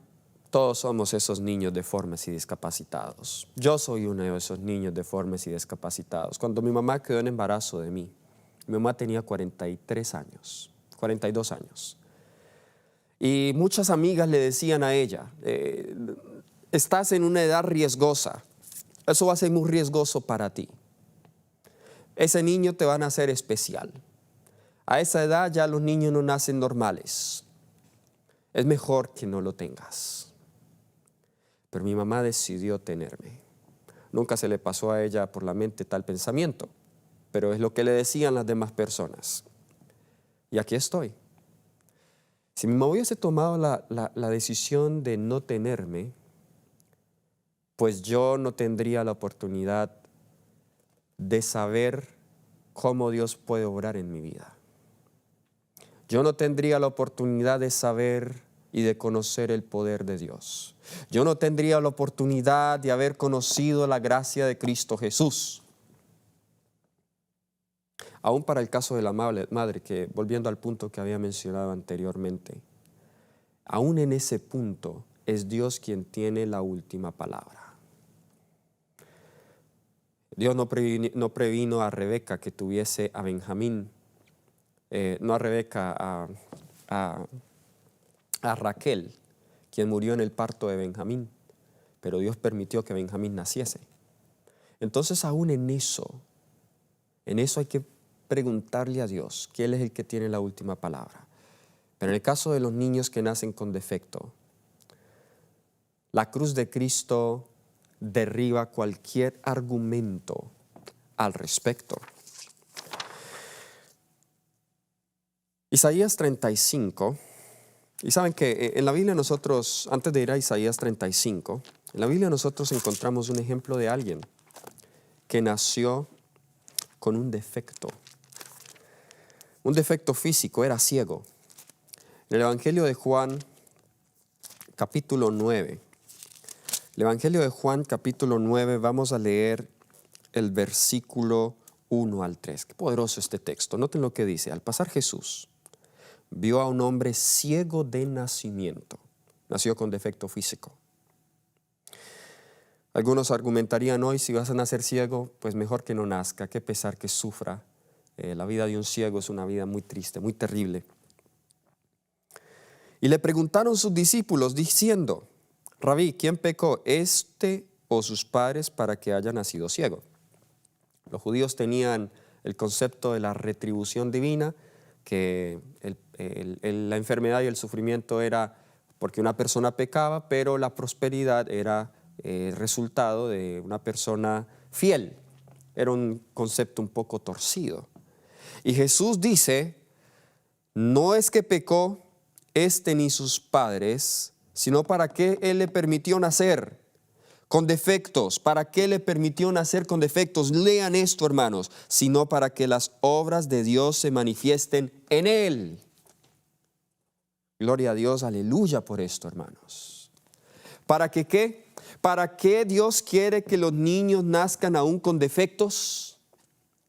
S1: Todos somos esos niños deformes y discapacitados. Yo soy uno de esos niños deformes y discapacitados. Cuando mi mamá quedó en embarazo de mí, mi mamá tenía 42 años. Y muchas amigas le decían a ella, estás en una edad riesgosa, eso va a ser muy riesgoso para ti. Ese niño te va a nacer especial. A esa edad ya los niños no nacen normales. Es mejor que no lo tengas. Pero mi mamá decidió tenerme. Nunca se le pasó a ella por la mente tal pensamiento, pero es lo que le decían las demás personas. Y aquí estoy. Si mi mamá hubiese tomado la decisión de no tenerme, pues yo no tendría la oportunidad de saber cómo Dios puede obrar en mi vida. Yo no tendría la oportunidad de saber y de conocer el poder de Dios. Yo no tendría la oportunidad de haber conocido la gracia de Cristo Jesús. Aún para el caso de la madre, que volviendo al punto que había mencionado anteriormente, aún en ese punto es Dios quien tiene la última palabra. Dios no previno a Rebeca que tuviese a Benjamín, no a Rebeca, a Raquel, quien murió en el parto de Benjamín, pero Dios permitió que Benjamín naciese. Entonces aún en eso hay que preguntarle a Dios, que Él es el que tiene la última palabra. Pero en el caso de los niños que nacen con defecto, la cruz de Cristo derriba cualquier argumento al respecto. Isaías 35, y saben que en la Biblia nosotros, antes de ir a Isaías 35, en la Biblia nosotros encontramos un ejemplo de alguien que nació con un defecto físico, era ciego. En el Evangelio de Juan, capítulo 9, el Evangelio de Juan, capítulo 9, vamos a leer el versículo 1 al 3. Qué poderoso este texto. Noten lo que dice. Al pasar Jesús, vio a un hombre ciego de nacimiento. Nació con defecto físico. Algunos argumentarían hoy, si vas a nacer ciego, pues mejor que no nazca, qué pesar que sufra. La vida de un ciego es una vida muy triste, muy terrible. Y le preguntaron sus discípulos diciendo, Rabí, ¿quién pecó, este o sus padres, para que haya nacido ciego? Los judíos tenían el concepto de la retribución divina, que la enfermedad y el sufrimiento era porque una persona pecaba, pero la prosperidad era resultado de una persona fiel. Era un concepto un poco torcido. Y Jesús dice, no es que pecó este ni sus padres, sino para qué Él le permitió nacer con defectos. ¿Para qué le permitió nacer con defectos? Lean esto, hermanos, sino para que las obras de Dios se manifiesten en Él. Gloria a Dios, aleluya por esto, hermanos. ¿Para que qué? ¿Para qué Dios quiere que los niños nazcan aún con defectos?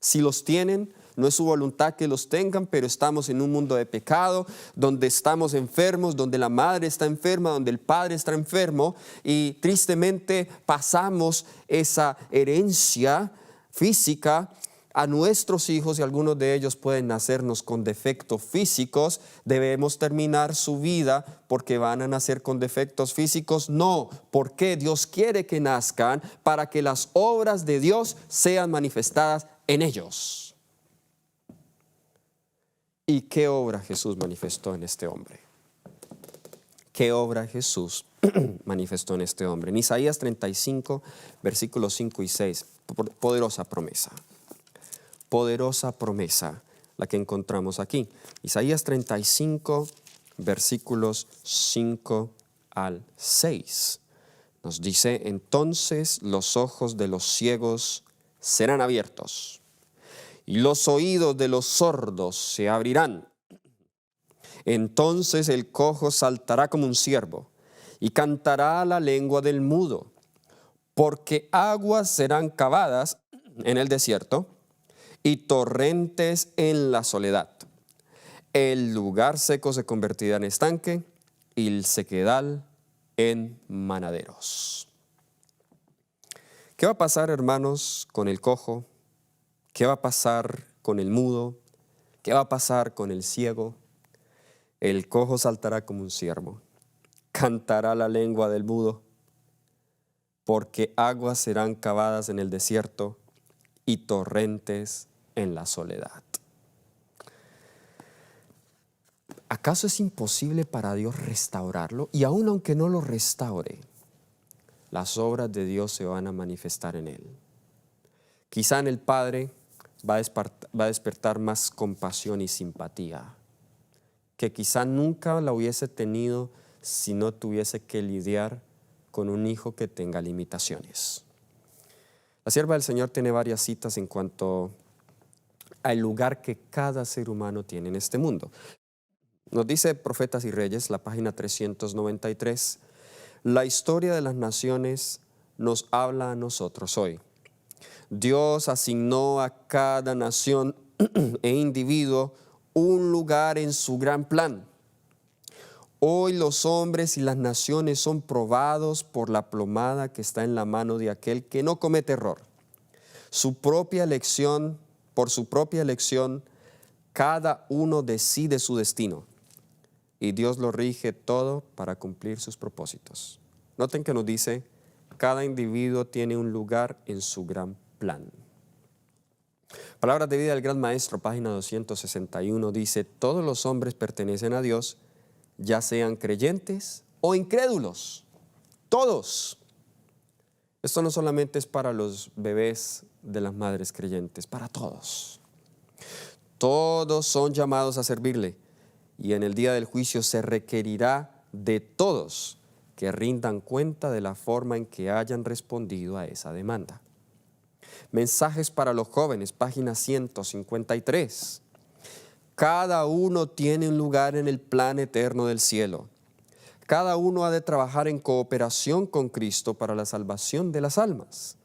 S1: Si los tienen, no es su voluntad que los tengan, pero estamos en un mundo de pecado, donde estamos enfermos, donde la madre está enferma, donde el padre está enfermo, y tristemente pasamos esa herencia física a nuestros hijos, y algunos de ellos pueden nacernos con defectos físicos. ¿Debemos terminar su vida porque van a nacer con defectos físicos? No, porque Dios quiere que nazcan para que las obras de Dios sean manifestadas en ellos. ¿Y qué obra Jesús manifestó en este hombre? ¿Qué obra Jesús manifestó en este hombre? En Isaías 35, versículos 5 y 6, poderosa promesa. Poderosa promesa la que encontramos aquí. Isaías 35, versículos 5 al 6. Nos dice: entonces los ojos de los ciegos serán abiertos, y los oídos de los sordos se abrirán. Entonces el cojo saltará como un ciervo, y cantará la lengua del mudo, porque aguas serán cavadas en el desierto, y torrentes en la soledad. El lugar seco se convertirá en estanque, y el sequedal en manaderos. ¿Qué va a pasar, hermanos, con el cojo? ¿Qué va a pasar con el mudo? ¿Qué va a pasar con el ciego? El cojo saltará como un ciervo, cantará la lengua del mudo, porque aguas serán cavadas en el desierto y torrentes en la soledad. ¿Acaso es imposible para Dios restaurarlo? Y aun aunque no lo restaure, las obras de Dios se van a manifestar en él. Quizá en el Padre va a despertar más compasión y simpatía, que quizá nunca la hubiese tenido si no tuviese que lidiar con un hijo que tenga limitaciones. La sierva del Señor tiene varias citas en cuanto al lugar que cada ser humano tiene en este mundo. Nos dice Profetas y Reyes, la página 393, la historia de las naciones nos habla a nosotros hoy. Dios asignó a cada nación e individuo un lugar en su gran plan. Hoy los hombres y las naciones son probados por la plomada que está en la mano de aquel que no comete error. Por su propia elección, cada uno decide su destino, y Dios lo rige todo para cumplir sus propósitos. Noten que nos dice: cada individuo tiene un lugar en su gran plan. Palabras de vida del Gran Maestro, página 261, dice: todos los hombres pertenecen a Dios, ya sean creyentes o incrédulos. Todos. Esto no solamente es para los bebés de las madres creyentes, para todos. Todos son llamados a servirle, y en el día del juicio se requerirá de todos que rindan cuenta de la forma en que hayan respondido a esa demanda. Mensajes para los jóvenes, página 153. Cada uno tiene un lugar en el plan eterno del cielo. Cada uno ha de trabajar en cooperación con Cristo para la salvación de las almas.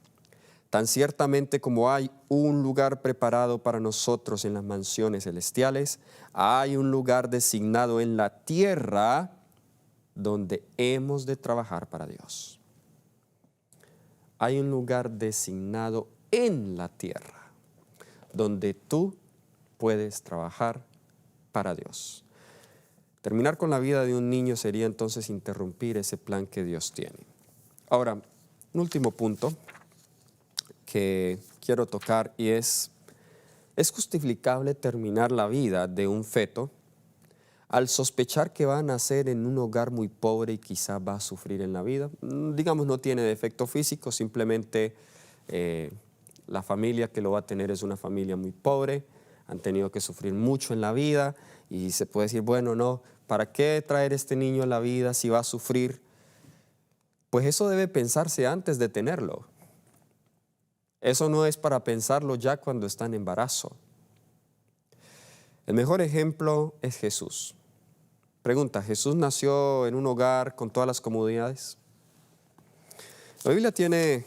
S1: Tan ciertamente como hay un lugar preparado para nosotros en las mansiones celestiales, hay un lugar designado en la tierra donde hemos de trabajar para Dios. Hay un lugar designado en la tierra donde tú puedes trabajar para Dios. Terminar con la vida de un niño sería entonces interrumpir ese plan que Dios tiene. Ahora, un último punto que quiero tocar, y ¿es justificable terminar la vida de un feto al sospechar que va a nacer en un hogar muy pobre y quizá va a sufrir en la vida? Digamos, no tiene defecto físico, simplemente la familia que lo va a tener es una familia muy pobre, han tenido que sufrir mucho en la vida, y se puede decir, bueno, no, ¿para qué traer este niño a la vida si va a sufrir? Pues eso debe pensarse antes de tenerlo. Eso no es para pensarlo ya cuando está en embarazo. El mejor ejemplo es Jesús. Pregunta, ¿Jesús nació en un hogar con todas las comodidades? La Biblia tiene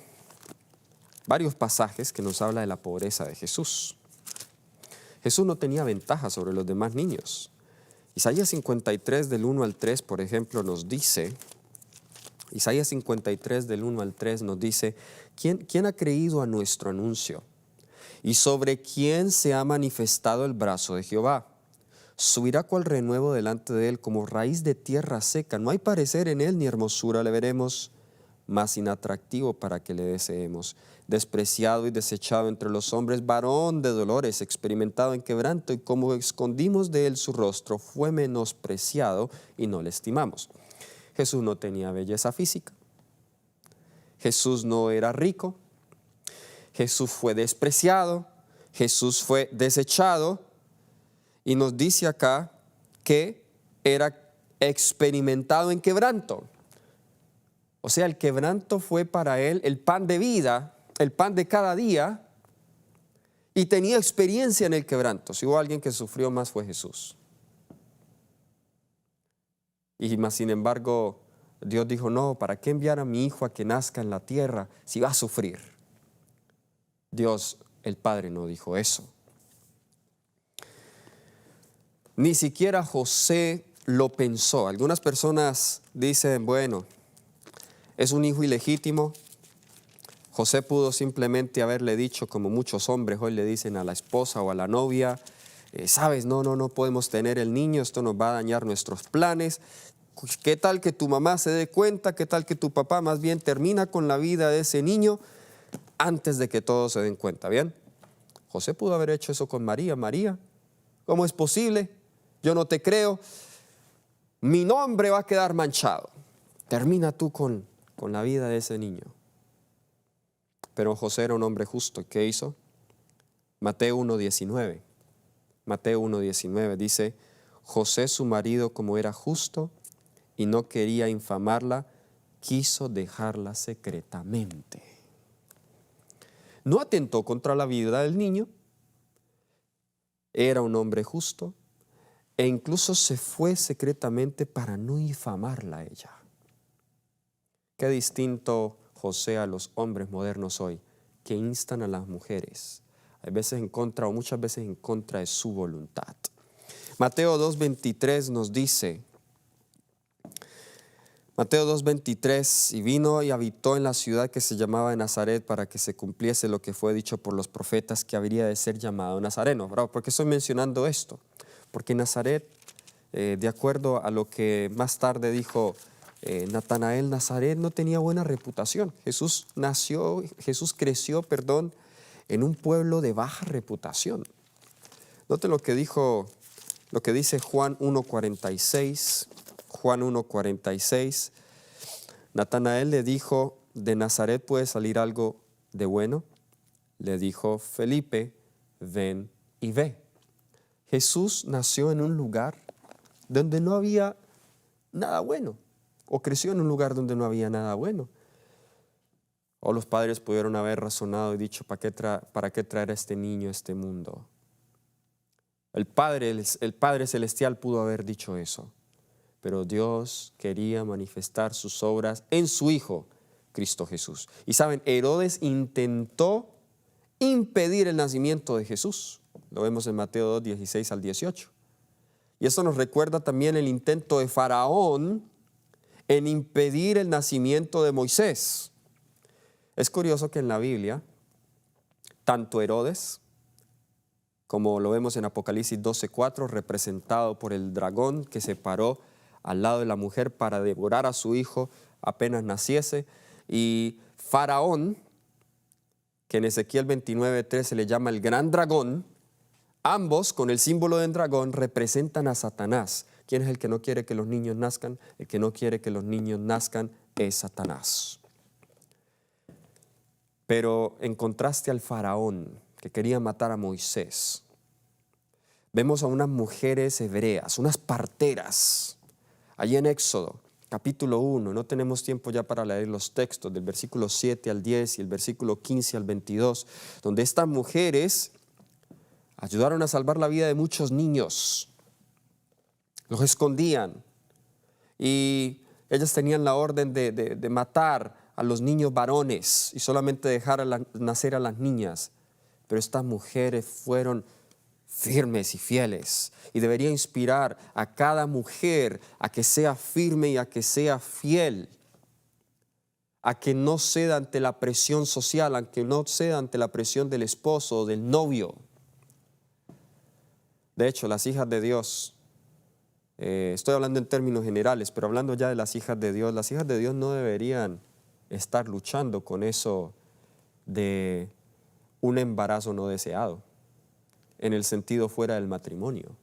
S1: varios pasajes que nos habla de la pobreza de Jesús. Jesús no tenía ventaja sobre los demás niños. Isaías 53 del 1 al 3, por ejemplo, nos dice, Isaías 53 del 1 al 3 nos dice, ¿quién ha creído a nuestro anuncio? ¿Y sobre quién se ha manifestado el brazo de Jehová? Subirá cual renuevo delante de él, como raíz de tierra seca. No hay parecer en él, ni hermosura le veremos, más inatractivo para que le deseemos. Despreciado y desechado entre los hombres, varón de dolores, experimentado en quebranto, y como escondimos de él su rostro, fue menospreciado y no le estimamos. Jesús no tenía belleza física. Jesús no era rico. Jesús fue despreciado. Jesús fue desechado. Y nos dice acá que era experimentado en quebranto. O sea, el quebranto fue para él el pan de vida, el pan de cada día, y tenía experiencia en el quebranto. Si hubo alguien que sufrió más fue Jesús. Y más sin embargo, Dios dijo, no, ¿para qué enviar a mi hijo a que nazca en la tierra si va a sufrir? Dios, el Padre, no dijo eso. Ni siquiera José lo pensó. Algunas personas dicen, bueno, es un hijo ilegítimo. José pudo simplemente haberle dicho, como muchos hombres hoy le dicen a la esposa o a la novia, sabes, no podemos tener el niño, esto nos va a dañar nuestros planes. ¿Qué tal que tu mamá se dé cuenta? ¿Qué tal que tu papá más bien termina con la vida de ese niño antes de que todos se den cuenta? ¿Bien? José pudo haber hecho eso con María. María, ¿cómo es posible? Yo no te creo. Mi nombre va a quedar manchado. Termina tú con la vida de ese niño. Pero José era un hombre justo. ¿Qué hizo? Mateo 1:19. Mateo 1:19 dice, José su marido, como era justo y no quería infamarla, quiso dejarla secretamente. No atentó contra la vida del niño. Era un hombre justo e incluso se fue secretamente para no infamarla a ella. Qué distinto José a los hombres modernos hoy, que instan a las mujeres, a veces en contra o muchas veces en contra de su voluntad. Mateo 2:23 nos dice, Mateo 2:23, y vino y habitó en la ciudad que se llamaba Nazaret para que se cumpliese lo que fue dicho por los profetas, que habría de ser llamado Nazareno. ¿Por qué estoy mencionando esto? Porque Nazaret, de acuerdo a lo que más tarde dijo Natanael, Nazaret no tenía buena reputación. Jesús creció, en un pueblo de baja reputación. Noten lo que dice Juan 1:46. Juan 1:46. Natanael le dijo, ¿de Nazaret puede salir algo de bueno? Le dijo Felipe, ven y ve. Jesús nació en un lugar donde no había nada bueno, o creció en un lugar donde no había nada bueno. O los padres pudieron haber razonado y dicho, ¿para qué traer a este niño a este mundo? El Padre Celestial pudo haber dicho eso, pero Dios quería manifestar sus obras en su Hijo, Cristo Jesús. Y saben, Herodes intentó impedir el nacimiento de Jesús. Lo vemos en Mateo 2, 16 al 18. Y esto nos recuerda también el intento de Faraón en impedir el nacimiento de Moisés. Es curioso que en la Biblia, tanto Herodes, como lo vemos en Apocalipsis 12:4, representado por el dragón que se paró al lado de la mujer para devorar a su hijo apenas naciese, y Faraón, que en Ezequiel 29:3 se le llama el gran dragón, ambos con el símbolo del dragón representan a Satanás. ¿Quién es el que no quiere que los niños nazcan? El que no quiere que los niños nazcan es Satanás. Pero en contraste al faraón que quería matar a Moisés, vemos a unas mujeres hebreas, unas parteras, allí en Éxodo, capítulo 1, no tenemos tiempo ya para leer los textos del versículo 7 al 10 y el versículo 15 al 22, donde estas mujeres ayudaron a salvar la vida de muchos niños. los escondían y ellas tenían la orden de matar a los niños varones y solamente dejar nacer a las niñas. Pero estas mujeres fueron firmes y fieles y debería inspirar a cada mujer a que sea firme y a que sea fiel, a que no ceda ante la presión social, a que no ceda ante la presión del esposo o del novio. De hecho, las hijas de Dios, estoy hablando en términos generales, pero hablando ya de las hijas de Dios no deberían estar luchando con eso de un embarazo no deseado, en el sentido fuera del matrimonio.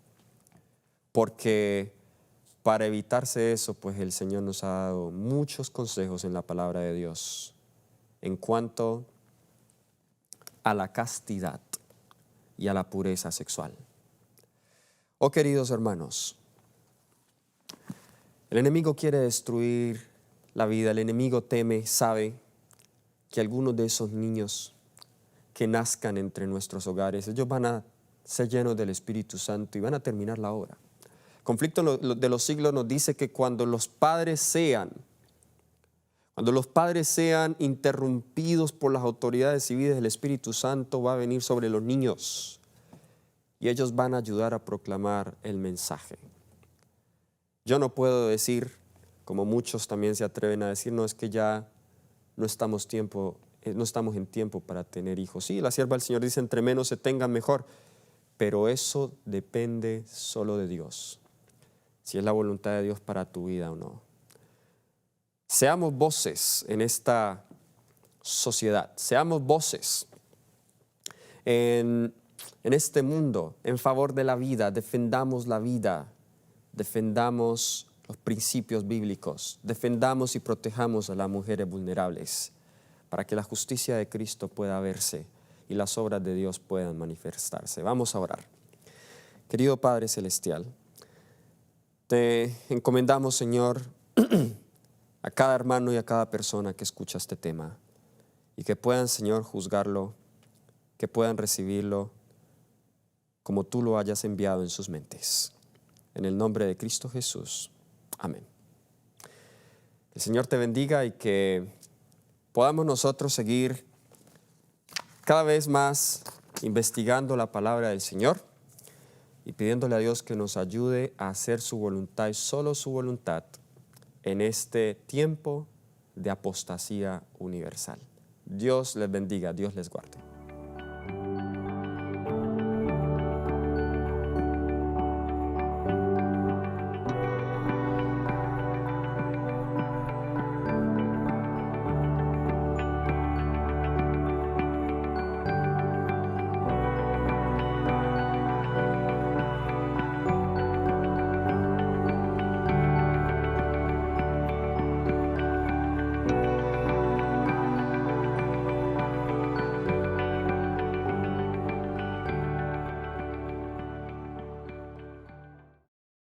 S1: Porque para evitarse eso, pues el Señor nos ha dado muchos consejos en la palabra de Dios en cuanto a la castidad y a la pureza sexual. Oh, queridos hermanos, el enemigo quiere destruir la vida, el enemigo teme, sabe que algunos de esos niños que nazcan entre nuestros hogares, ellos van a ser llenos del Espíritu Santo y van a terminar la obra. Conflicto de los siglos nos dice que cuando los padres sean interrumpidos por las autoridades civiles del Espíritu Santo, va a venir sobre los niños y ellos van a ayudar a proclamar el mensaje. Yo no puedo decir, como muchos también se atreven a decir, no, es que ya no estamos en tiempo para tener hijos. Sí, la sierva del Señor dice, entre menos se tengan mejor, pero eso depende solo de Dios, si es la voluntad de Dios para tu vida o no. Seamos voces en esta sociedad, seamos voces en este mundo en favor de la vida, defendamos la vida, defendamos los principios bíblicos, defendamos y protejamos a las mujeres vulnerables para que la justicia de Cristo pueda verse y las obras de Dios puedan manifestarse. Vamos a orar. Querido Padre Celestial, te encomendamos, Señor, a cada hermano y a cada persona que escucha este tema y que puedan, Señor, juzgarlo, que puedan recibirlo como tú lo hayas enviado en sus mentes. En el nombre de Cristo Jesús. Amén. El Señor te bendiga y que podamos nosotros seguir cada vez más investigando la palabra del Señor y pidiéndole a Dios que nos ayude a hacer su voluntad y solo su voluntad en este tiempo de apostasía universal. Dios les bendiga, Dios les guarde.